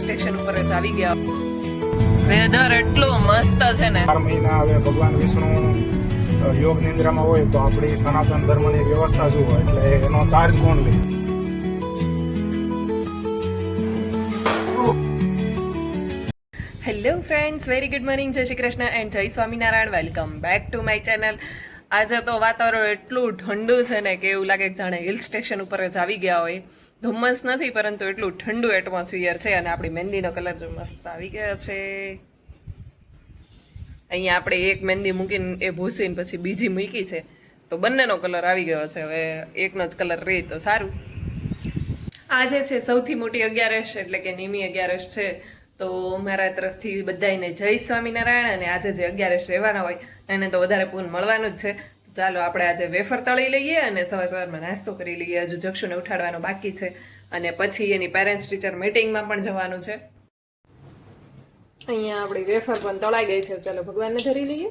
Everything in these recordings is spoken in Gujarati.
સ્ટેશન ઉપર જ આવી ગયા. વેધર એટલું મસ્ત છે ને. 4 મહિના હવે ભગવાન વિષ્ણુ યોગ નિંદ્રામાં હોય તો આપણી સનાતન ધર્મની વ્યવસ્થા શું હોય એટલે એનો ચાર્જ કોણ લે? Hello friends, very good morning, જય શ્રી કૃષ્ણ એન્ડ જય Swaminarayan. Welcome back to my channel. આજે તો વાતાવરણ એટલું ઠંડુ છે ને કે એવું લાગે કે જાણે હિલ સ્ટેશન ઉપર જ આવી ગયા હોય. ધુમ્મસ નથી પરંતુ એટલું ઠંડુ એટમોસ્ફિયર છે અને આપણી મહેંદીનો કલર જો મસ્ત આવી ગયો છે. અહીંયા આપણે એક મહેંદી મૂકીને એ ભૂસીને પછી બીજી મૂકી છે તો બંનેનો કલર આવી ગયો છે. હવે એકનો જ કલર રહે તો સારું. આજે છે સૌથી મોટી 11 એટલે કે નિમી 11 છે. તો મારા તરફથી બધાને જય સ્વામિનારાયણ. અને આજે જે 11 રહેવાના હોય એને તો વધારે પૂન મળવાનું જ છે. ચાલો આપણે આજે વેફર તળી લઈએ અને સવારમાં નાસ્તો કરી લઈએ. હજુ જક્ષુને ઉઠાડવાનો બાકી છે અને પછી એની પેરેન્ટ્સ ટીચર મીટિંગમાં પણ જવાનું છે. અહીંયા આપણી વેફર પણ તળાઈ ગઈ છે. ચાલો ભગવાનને ધરી લઈએ.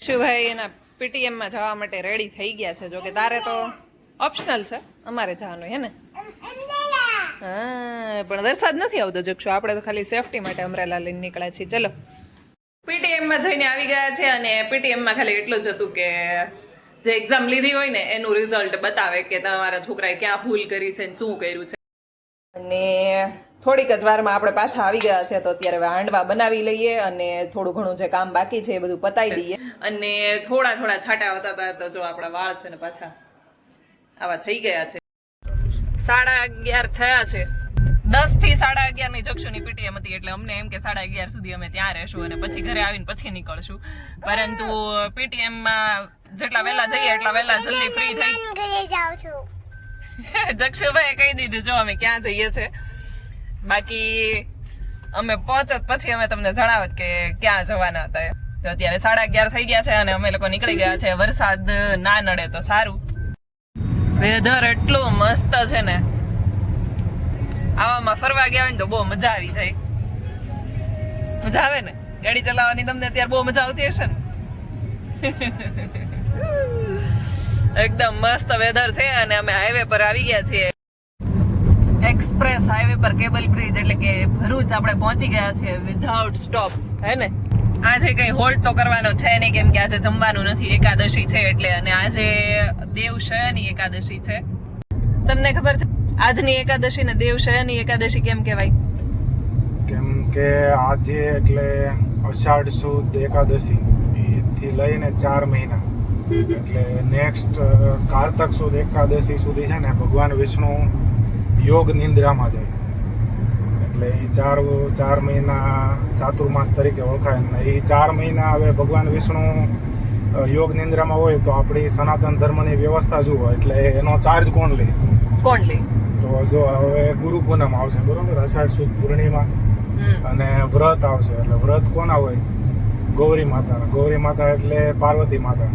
શુભાઈ એના પીટીએમમાં જવા માટે રેડી થઈ ગયા છે. જોકે તારે તો ઓપ્શનલ છે, અમારે જવાનું હે ને. હા, પણ વરસાદ નથી આવતો જક્ષુ. આપણે તો ખાલી સેફટી માટે અમરેલા લઈને નીકળ્યા છીએ. ચલો પીટીએમમાં જઈને આવી ગયા છે અને પીટીએમમાં ખાલી એટલું જ હતું કે જે એક્ઝામ લીધી હોય ને એનું રિઝલ્ટ બતાવે કે તમારા છોકરાએ ક્યાં ભૂલ કરી છે ને શું કર્યું છે. અને થોડીક જ વારમાં આપણે પાછા આવી ગયા છે. તો અત્યારે હવે હાંડવા બનાવી લઈએ અને થોડું ઘણું જે કામ બાકી છે એ બધું પતાવી દઈએ. અને થોડા છાંટા હોતા હતા તો જો આપણા વાળ છે ને પાછા આવા થઈ ગયા છે. 11:30 થયા છે. 10 થી 11:30 ની જક્ષુની પીટીએમ હતી એટલે અમને એમ કે 11:30 સુધી અમે ત્યાં રહેશું અને પછી ઘરે આવીને પછી નીકળશું. પરંતુ પીટીએમમાં જેટલા વહેલા જઈએ એટલા વહેલા જલ્દી ફ્રી થઈ. જક્ષુભાઈ કહી દીધું જો અમે ક્યાં જઈએ છે. બાકી અમે પહોંચત પછી અમે તમને જણાવત કે ક્યાં જવાના હતા. તો અત્યારે 11:30 થઈ ગયા છે અને અમે લોકો નીકળી ગયા છે. વરસાદ ના નડે તો સારું. વેધર એટલું મસ્ત છે ને, આવામાં ફરવા ગયા હોય ને તો બહુ મજા આવી જાય. મજા આવે ને ગાડી ચલાવવાની? તમને અત્યારે બહુ મજા આવતી હશે ને. એકદમ મસ્ત વેધર છે અને અમે હાઈવે પર આવી ગયા છીએ. એક્સપ્રેસ હાઈવે પર કેબલ બ્રિજ એટલે કે ભરૂચ આપણે પહોંચી ગયા છીએ વિધાઉટ સ્ટોપ. હે ને, આજે કઈ હોલ્ડ તો કરવાનો છે નહીં કેમ કે આજે જમવાનું નથી, એકાદશી છે એટલે. અને આજે દેવશયની એકાદશી છે. તમને ખબર છે આજની એકાદશી ને દેવશયની એકાદશી કેમ કહેવાય? કેમ કે આજે એટલે અષાઢ સુદ એકાદશી થી લઈને 4 મહિના એટલે નેક્સ્ટ કારતક સુદ એકાદશી સુધી છે ને ભગવાન વિષ્ણુ યોગ નિંદ્રામાં જાય. એટલે એ ચાર મહિના ચાતુર્માસ તરીકે ઓળખાય. અને એ 4 મહિના હવે ભગવાન વિષ્ણુ યોગ નિંદ્રામાં હોય તો આપણી સનાતન ધર્મની વ્યવસ્થા જુઓ એટલે એનો ચાર્જ કોણ લે? તો જો હવે ગુરુ પૂનમ આવશે, બરોબર, અષાઢ સુદ પૂર્ણિમા અને વ્રત આવશે. એટલે વ્રત કોના હોય? ગૌરી માતાના. ગૌરી માતા એટલે પાર્વતી માતા.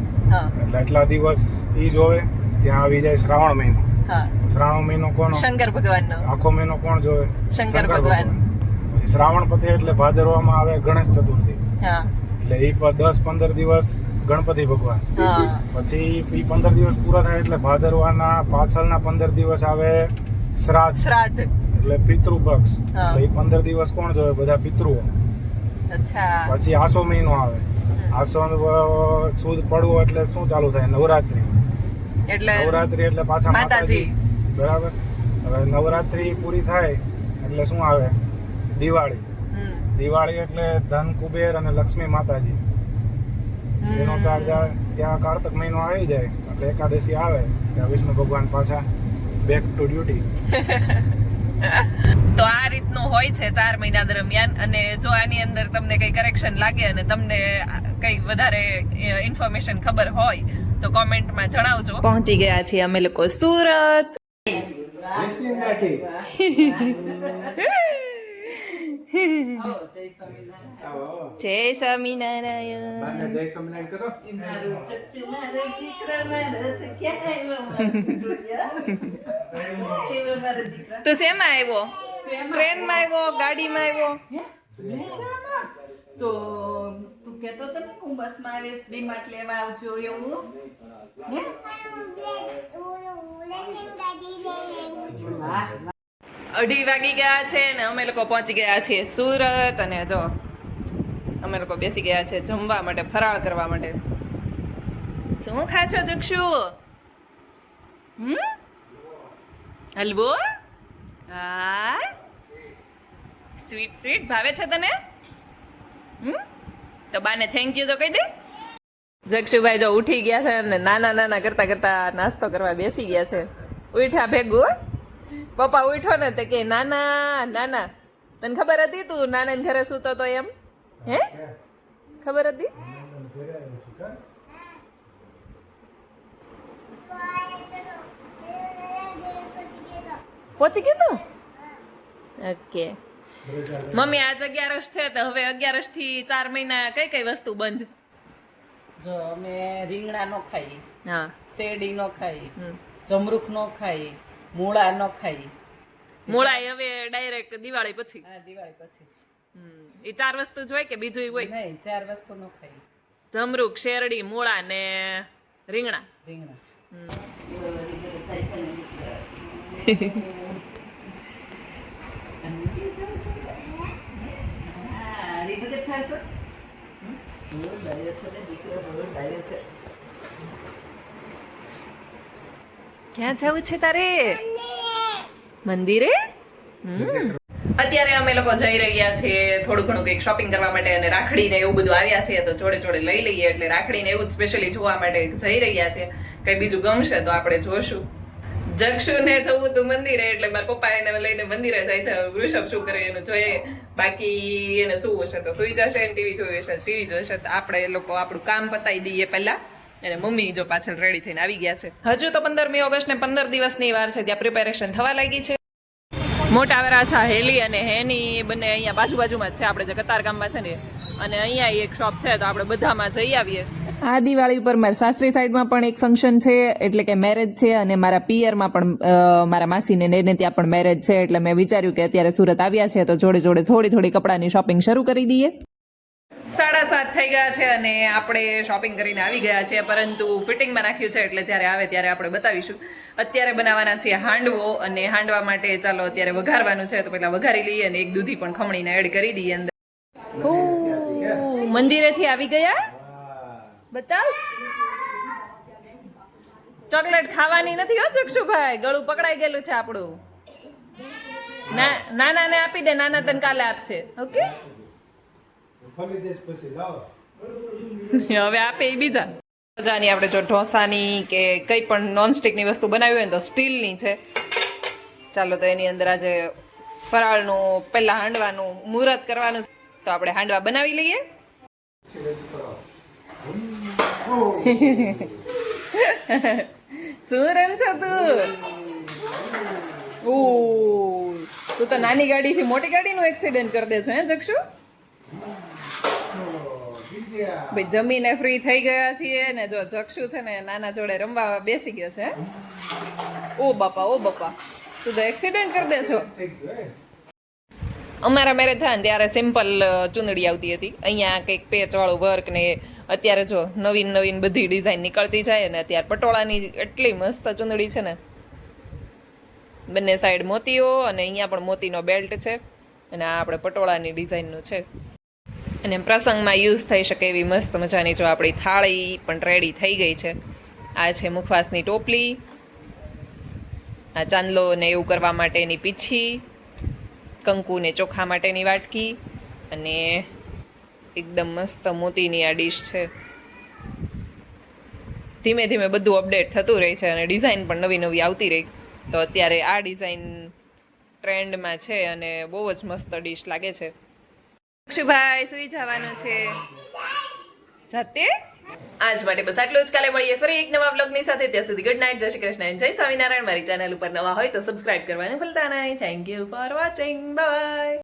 એટલે એટલા દિવસ ઈ જોવે. ત્યાં આવી જાય શ્રાવણ મહિનો. શ્રાવણ મહિનો કોનો? શંકર ભગવાનનો. આખો મહિનો કોણ જોવે? શંકર ભગવાન. પછી શ્રાવણ પતે એટલે ભાદરવામાં આવે ગણેશ ચતુર્થી. એટલે એ 10-15 દિવસ ગણપતિ ભગવાન. પછી એ 15 દિવસ પૂરા થાય એટલે ભાદરવાના પાછળના 15 દિવસ આવે શ્રાદ્ધ એટલે પિતૃપક્ષ. એટલે એ 15 દિવસ કોણ જોવે? બધા પિતૃઓ. પછી આસો મહિનો આવે. આસો સુદ પડવો એટલે શું ચાલુ થાય? નવરાત્રી. નવરાત્રી એટલે પાછા માતાજી. બરાબર. હવે નવરાત્રી પૂરી થાય એટલે શું આવે? દિવાળી. દિવાળી એટલે ધન, કુબેર અને લક્ષ્મી માતાજી એનો ચાર્જ આવે. ત્યાં કારતક મહિનો આવી જાય એટલે એકાદશી આવે ત્યાં વિષ્ણુ ભગવાન પાછા બેક ટુ ડ્યુટી. તો આ રીતનું હોય છે 4 મહિના દરમિયાન. અને જો આની અંદર તમને કઈ કરેક્શન લાગે અને તમને કઈ વધારે ઇન્ફોર્મેશન ખબર હોય તો કોમેન્ટમાં જણાવજો. પહોંચી ગયા છીએ અમે લોકો સુરત. જય સ્વામિનારાયણ. તું શેમાં આવ્યો? ટ્રેનમાં આવ્યો? ગાડીમાં આવ્યો? તો તું તું કહેતો હતો ને હું બસમાં આવીશ ડીમાર્ટ લેવા આવજો એવું હે વાહ 2:30 વાગી ગયા છે ને અમે લોકો પહોંચી ગયા છીએ સુરત. અને જો અમે લોકો બેસી ગયા છે જમવા માટે, ફરાળ કરવા માટે. શું ખાશો જક્ષુ? હલવો? હા, સ્વીટ સ્વીટ ભાવે છે તને? તો બાને થેન્ક યુ તો કહી દે. જક્ષુભાઈ જો ઉઠી ગયા છે ને નાના નાના કરતા કરતા નાસ્તો કરવા બેસી ગયા છે. ઉઠ્યા ભેગું હો. પપ્પા ઉઠો ને તે કે નાના નાના. તને ખબર હતી તું નાના ઘરે સૂતો તો એમ? હે ખબર હતી? પહોંચી ગયું તું? ઓકે. મમ્મી આજ 11 છે તો હવે 11 થી 4 મહિના કઈ કઈ વસ્તુ બંધ? જો અમે રીંગણા નો ખાઈ, હા. શેરડી નો ખાઈ, જમરૂખ નો ખાઈ, મૂળા નો ખાઈ. મૂળા હવે ડાયરેક્ટ દિવાળી પછી. હા દિવાળી પછી જ. એ 4 વસ્તુ જ હોય કે બીજું હોય? નહીં 4 વસ્તુ નો ખાઈ. જમરૂખ, શેરડી, મૂળા ને રીંગણા. રીંગણા ક્યાં જવું છે તારે? મંદિરે? અત્યારે અમે લોકો જઈ રહ્યા છીએ થોડું ઘણું કંઈક શોપિંગ કરવા માટે, અને રાખડી ને એવું બધું આવ્યા છે તો જોડે જોડે લઈ લઈએ. એટલે રાખડી ને એવું જ સ્પેશિયલી જોવા માટે જઈ રહ્યા છે. કઈ બીજું ગમશે તો આપણે જોશું. જક્ષુ ને જવું તું મંદિરે એટલે મારા પપ્પા એને લઈને મંદિરે જાય છે. વૃષભ શું કરે એનું જોઈએ. બાકી એને શું હશે તો સુઈ જશે, ટીવી જોઈ હશે ટીવી જોઈશે. તો આપણે એ લોકો આપણું કામ પતાવી દઈએ પહેલા. અને મમ્મી જો પાછળ રેડી થઈને આવી ગયા છે. હજુ તો 15મી ઓગસ્ટ ને 15 દિવસની વાર છે. ત્યાં પ્રિપેરેશન થવા લાગી છે. મોટા વરાછા હેલી અને હેની બંને અહીંયા બાજુમાં જ છે, આપણે જે કતારગામમાં છે ને. અને અહીંયા એક શોપ છે તો આપણે બધામાં જઈ આવીએ. આ દિવાળી ઉપર મારા સાસરી સાઈડમાં પણ એક ફંક્શન છે, એટલે કે મેરેજ છે. અને મારા પિયરમાં પણ મારા માસીને એને ત્યાં પણ મેરેજ છે. એટલે મેં વિચાર્યું કે અત્યારે સુરત આવ્યા છે તો જોડે જોડે થોડી કપડાની શોપિંગ શરૂ કરી દઈએ. 7:30 થઈ ગયા છે અને આપણે શોપિંગ કરીને આવી ગયા છે, પરંતુ ફિટિંગમાં નાખ્યું છે એટલે જ્યારે આવે ત્યારે આપણે બતાવીશું. અત્યારે બનાવવાના છીએ હાંડવો, અને હાંડવા માટે ચાલો અત્યારે વઘારવાનું છે તો પહેલા વઘારી લઈએ અને એક દૂધી પણ ખમણીને એડ કરી દઈએ અંદર. ઓ મંદિરેથી આવી ગયા? બતાવ. ચોકલેટ ખાવાની નથી હો જક્ષુભાઈ, ગળું પકડાઈ ગયેલું છે આપણું. નાના ને આપી દે, નાના તને કાલે આપશે. ઓકે હવે આપે એ બીજા મજાની. આપણે જો ઢોસાની કે કંઈ પણ નોનસ્ટિકની વસ્તુ બનાવી હોય ને તો સ્ટીલની છે. ચાલો તો એની અંદર આજે ફરાળનું પહેલા હાંડવાનું મુહૂર્ત કરવાનું છે તો આપણે હાંડવા બનાવી લઈએ. શું રમ છો તું? તું તો નાની ગાડીથી મોટી ગાડીનું એક્સિડન્ટ કરી દે છો હે જક્ષુ? ભાઈ જમીને ફ્રી થઈ ગયા છીએ ને જો જક્ષુ છે ને નાના જોડે રમવા બેસી ગયો છે. ઓ બાપા તું તો એક્સિડન્ટ કરી દે છો. અમારા મેરેજ થાય ને ત્યારે સિમ્પલ ચુંદડી આવતી હતી. અહીંયા કંઈક પેચવાળું વર્ક ને અત્યારે જો નવીન બધી ડિઝાઇન નીકળતી જાય ને. અત્યારે પટોળાની એટલી મસ્ત ચુંદડી છે ને, બંને સાઈડ મોતીઓ અને અહીંયા પણ મોતીનો બેલ્ટ છે. અને આ આપણે પટોળાની ડિઝાઇનનું છે. અને પ્રસંગમાં યુઝ થઈ શકે એવી મસ્ત મજાની જો આપણી થાળી પણ રેડી થઈ ગઈ છે. આ છે મુખવાસની ટોપલી, આ ચાંદલો ને એવું કરવા માટેની પીછી, કંકુ ને ચોખા માટેની વાટકી, અને એકદમ મસ્ત મોતીની આ ડીશ છે. ધીમે ધીમે બધું અપડેટ થતું રહે છે અને ડિઝાઇન પણ નવી આવતી રહી. તો અત્યારે આ ડિઝાઇન ટ્રેન્ડમાં છે અને બહુ જ મસ્ત ડીશ લાગે છે. અક્ષુભાઈ સુઈ જવાનું છે જાતે. આજ માટે બસ આટલું જ. કાલે મળીએ ફરી એક નવા વ્લોગની સાથે. ત્યાં સુધી ગુડ નાઇટ, જય શ્રી કૃષ્ણ, જય સ્વામિનારાયણ. મારી ચેનલ ઉપર નવા હોય તો સબસ્ક્રાઇબ કરવાનું ભૂલતા નહીં. Thank you for watching. By.